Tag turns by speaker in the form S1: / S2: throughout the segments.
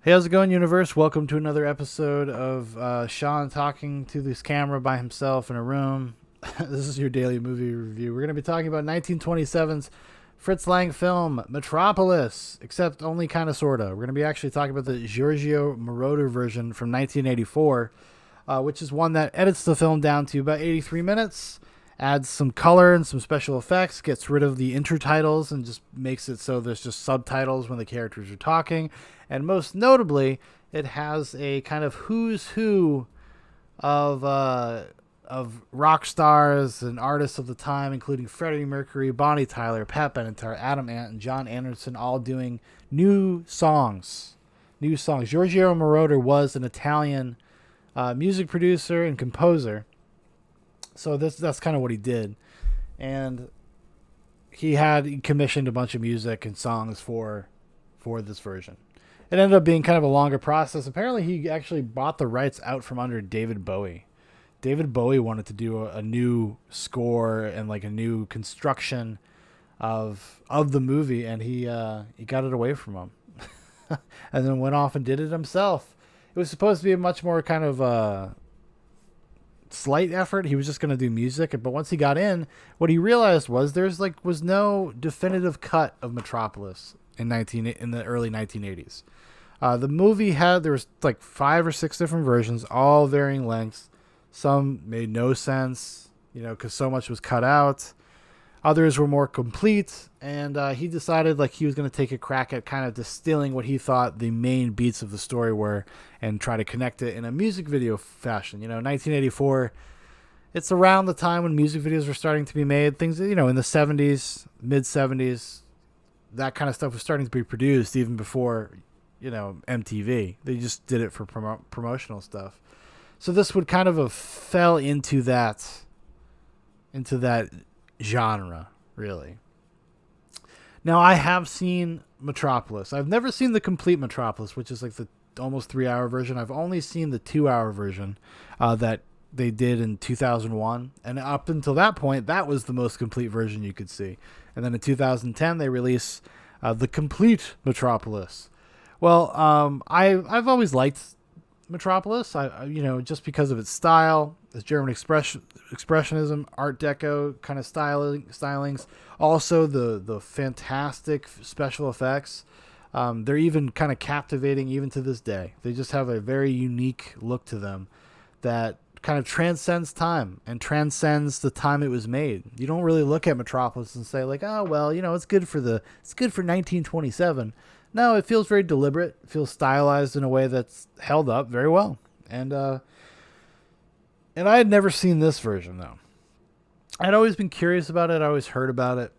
S1: Hey, how's it going, universe? Welcome to another episode of Shaun talking to this camera by himself in a room. This is your daily movie review. We're going to be talking about 1927's Fritz Lang film Metropolis, except only kind of sorta. We're going to be actually talking about the Giorgio Moroder version from 1984, which is one that edits the film down to about 83 minutes, adds some color and some special effects, gets rid of the intertitles, and just makes it so there's just subtitles when the characters are talking. And most notably, it has a kind of who's who of rock stars and artists of the time, including Freddie Mercury, Bonnie Tyler, Pat Benatar, Adam Ant, and John Anderson, all doing new songs. New songs. Giorgio Moroder was an Italian music producer and composer, so that's kind of what he did, and he commissioned a bunch of music and songs for this version. It ended up being kind of a longer process. Apparently, he actually bought the rights out from under David Bowie. David Bowie wanted to do a new score and like a new construction of the movie, and he got it away from him, and then went off and did it himself. It was supposed to be a much more kind of slight effort. He was just going to do music, but once he got in, what he realized was was no definitive cut of Metropolis in the early 1980s. The movie there was like 5 or 6 different versions, all varying lengths. Some made no sense, because so much was cut out. Others were more complete, and he decided like he was going to take a crack at kind of distilling what he thought the main beats of the story were, and try to connect it in a music video fashion. 1984. It's around the time when music videos were starting to be made. Things, in the 70s, mid 70s, that kind of stuff was starting to be produced even before, MTV. They just did it for promotional stuff. So this would kind of have fell into that genre, really. Now, I have seen Metropolis. I've never seen the complete Metropolis, which is like the almost 3-hour version. I've only seen the 2-hour version that they did in 2001. And up until that point, that was the most complete version you could see. And then in 2010, they released the complete Metropolis. Well, I've always liked Metropolis. Just because of its style, its German expressionism, Art Deco kind of stylings. Also, the fantastic special effects. They're even kind of captivating even to this day. They just have a very unique look to them that kind of transcends time and transcends the time it was made. You don't really look at Metropolis and say like, oh well, it's good for 1927. No, it feels very deliberate. It feels stylized in a way that's held up very well. And I had never seen this version though. I'd always been curious about it. I always heard about it,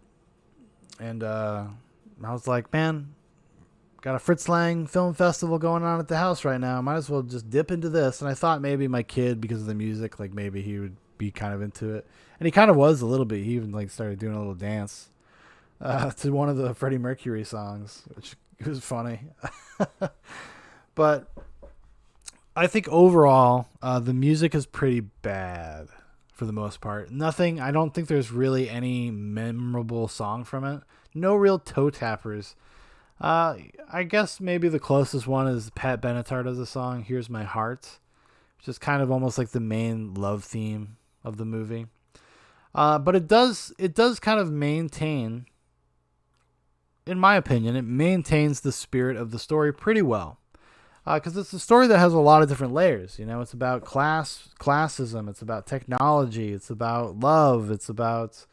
S1: and I was like, man, got a Fritz Lang film festival going on at the house right now. Might as well just dip into this. And I thought maybe my kid, because of the music, like maybe he would be kind of into it. And he kind of was a little bit. He even like started doing a little dance to one of the Freddie Mercury songs, which was funny. But I think overall, the music is pretty bad for the most part. I don't think there's really any memorable song from it. No real toe tappers. I guess maybe the closest one is Pat Benatar does a song, Here's My Heart, which is kind of almost like the main love theme of the movie. But it does kind of maintain, in my opinion, it maintains the spirit of the story pretty well. Because it's a story that has a lot of different layers. It's about classism, it's about technology, it's about love, it's about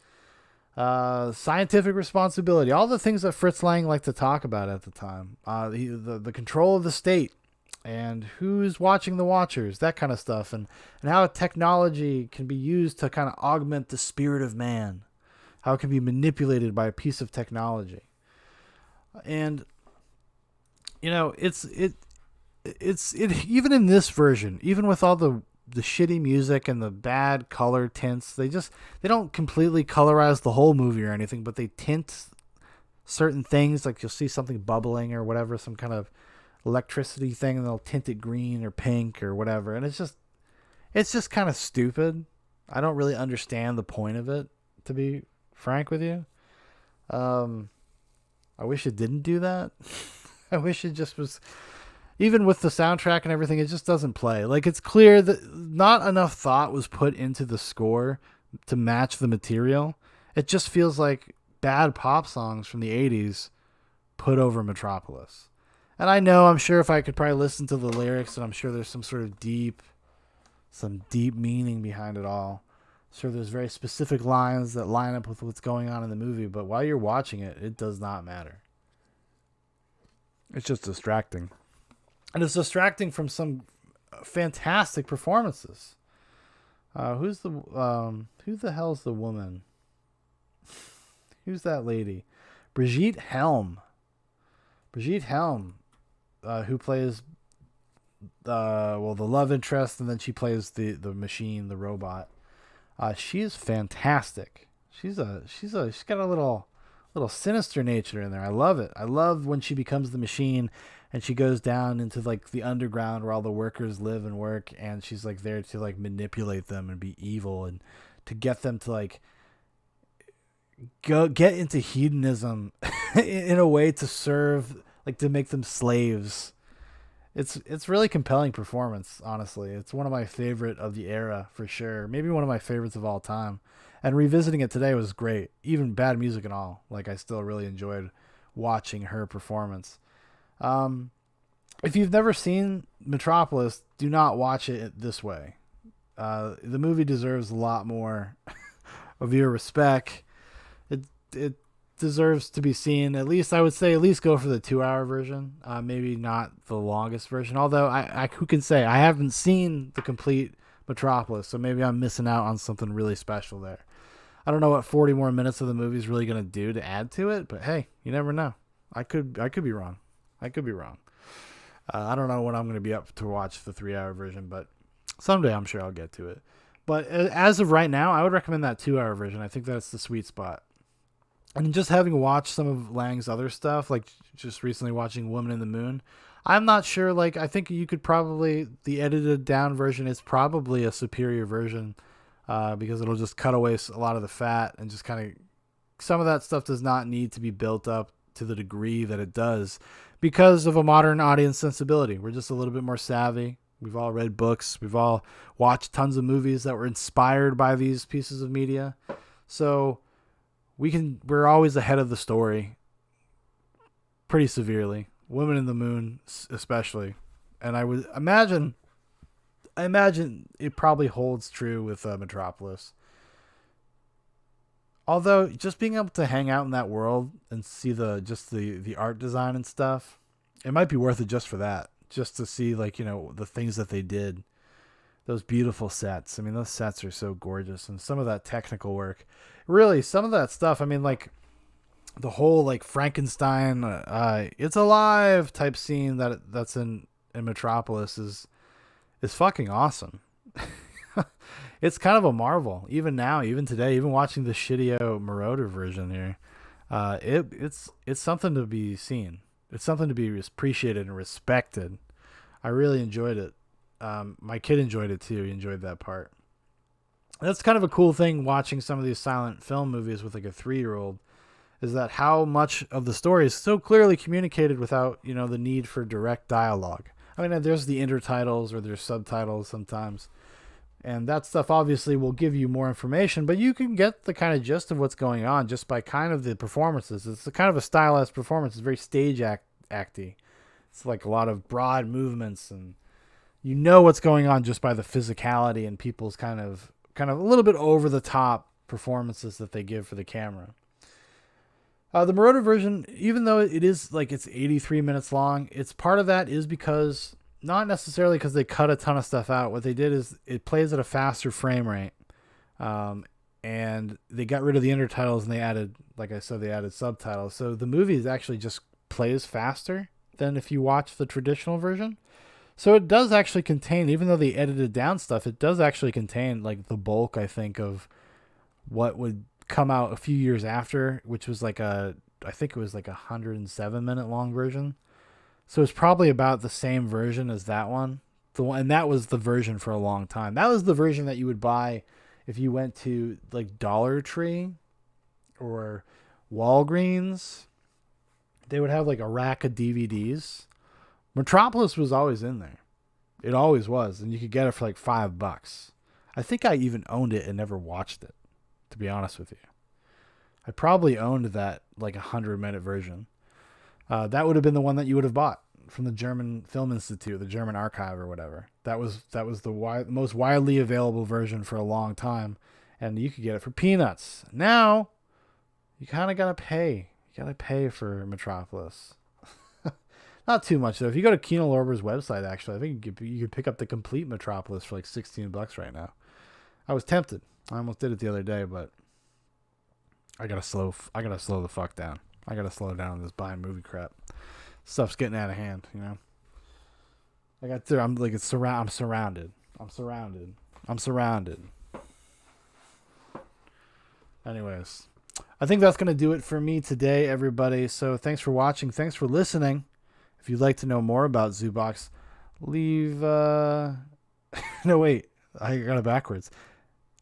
S1: scientific responsibility, all the things that Fritz Lang liked to talk about at the time. The control of the state and who's watching the watchers, that kind of stuff, and how technology can be used to kind of augment the spirit of man, how it can be manipulated by a piece of technology. And it's even in this version, even with all the shitty music and the bad color tints, they don't completely colorize the whole movie or anything, but they tint certain things. Like you'll see something bubbling or whatever, some kind of electricity thing, and they'll tint it green or pink or whatever. And it's just kind of stupid. I don't really understand the point of it, to be frank with you. I wish it didn't do that. I wish it just was even with the soundtrack and everything, it just doesn't play. Like, it's clear that not enough thought was put into the score to match the material. It just feels like bad pop songs from the 80s put over Metropolis. And I know, I'm sure if I could probably listen to the lyrics, and I'm sure there's some sort of deep meaning behind it all. Sure, there's very specific lines that line up with what's going on in the movie, but while you're watching it, it does not matter. It's just distracting. And it's distracting from some fantastic performances. Who the hell's the woman? Who's that lady? Brigitte Helm. Brigitte Helm, who plays the love interest, and then she plays the machine, the robot. She is fantastic. She's got a little sinister nature in there. I love it. I love when she becomes the machine and she goes down into like the underground where all the workers live and work, and she's like there to like manipulate them and be evil and to get them to like get into hedonism in a way to serve, like to make them slaves. It's really compelling performance, honestly. It's one of my favorite of the era for sure. Maybe one of my favorites of all time. And revisiting it today was great. Even bad music and all. Like, I still really enjoyed watching her performance. If you've never seen Metropolis, do not watch it this way. The movie deserves a lot more of your respect. It deserves to be seen. At least, I would say, at least go for the 2-hour version. Maybe not the longest version. Although, I who can say? I haven't seen the complete Metropolis, so maybe I'm missing out on something really special there. I don't know what 40 more minutes of the movie is really going to do to add to it, but hey, you never know. I could be wrong. I don't know when I'm going to be up to watch the 3-hour version, but someday I'm sure I'll get to it. But as of right now, I would recommend that 2-hour version. I think that's the sweet spot. And just having watched some of Lang's other stuff, like just recently watching Woman in the Moon, I'm not sure. Like, I think you could probably, the edited down version is probably a superior version, because it'll just cut away a lot of the fat and just kind of, some of that stuff does not need to be built up to the degree that it does because of a modern audience sensibility. We're just a little bit more savvy. We've all read books. We've all watched tons of movies that were inspired by these pieces of media. So we're always ahead of the story pretty severely. Women in the Moon especially. And I imagine it probably holds true with Metropolis. Although just being able to hang out in that world and see the art design and stuff, it might be worth it just for that. Just to see, like, you know, the things that they did. Those beautiful sets. I mean, those sets are so gorgeous. And some of that technical work. Really, some of that stuff, I mean, like, the whole, like, Frankenstein, it's alive type scene that's in Metropolis is fucking awesome. It's kind of a marvel. Even now, even today, even watching the shitty Moroder version here, it's something to be seen. It's something to be appreciated and respected. I really enjoyed it. My kid enjoyed it too. He enjoyed that part. That's kind of a cool thing watching some of these silent film movies with like a 3-year-old, is that how much of the story is so clearly communicated without, you know, the need for direct dialogue. I mean, there's the intertitles or there's subtitles sometimes. And that stuff obviously will give you more information, but you can get the kind of gist of what's going on just by kind of the performances. It's a kind of a stylized performance. It's very stage acty. It's like a lot of broad movements, and you know what's going on just by the physicality and people's kind of a little bit over the top performances that they give for the camera. The Moroder version, even though it is like it's 83 minutes long, it's part of that is because, not necessarily because they cut a ton of stuff out. What they did is it plays at a faster frame rate. And they got rid of the intertitles and they added, like I said, they added subtitles. So the movie is actually just plays faster than if you watch the traditional version. So it does actually contain, even though they edited down stuff, it does actually contain like the bulk, I think, of what would come out a few years after, which was like I think it was like 107-minute long version. So it's probably about the same version as that one. And that was the version for a long time. That was the version that you would buy if you went to like Dollar Tree or Walgreens. They would have like a rack of DVDs, Metropolis was always in there. It always was, and you could get it for like $5. I think I even owned it and never watched it, to be honest with you. I probably owned that like 100-minute version. That would have been the one that you would have bought from the German Film Institute, the German Archive or whatever. That was the most widely available version for a long time, and you could get it for peanuts. Now, you kind of gotta pay. You gotta pay for Metropolis. Not too much though. If you go to Kino Lorber's website, actually, I think you could pick up the complete Metropolis for like $16 right now. I was tempted. I almost did it the other day, but I gotta slow the fuck down. I gotta slow down on this buying movie crap. Stuff's getting out of hand, you know. I'm surrounded. Anyways, I think that's gonna do it for me today, everybody. So thanks for watching. Thanks for listening. If you'd like to know more about Zoobox, leave. No, wait, I got it backwards.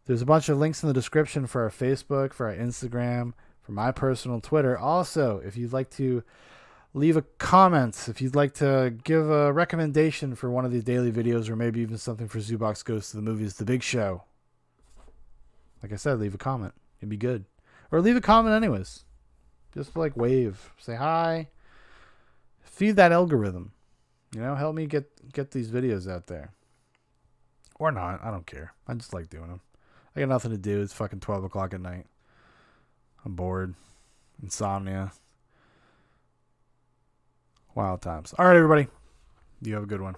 S1: There's a bunch of links in the description for our Facebook, for our Instagram, for my personal Twitter. Also, if you'd like to leave a comment, if you'd like to give a recommendation for one of these daily videos, or maybe even something for Zoobox Goes to the Movies, The Big Show. Like I said, leave a comment. It'd be good. Or leave a comment anyways. Just like wave. Say hi. Feed that algorithm. You know, help me get these videos out there. Or not. I don't care. I just like doing them. I got nothing to do. It's fucking 12 o'clock at night. I'm bored. Insomnia. Wild times. All right, everybody. You have a good one.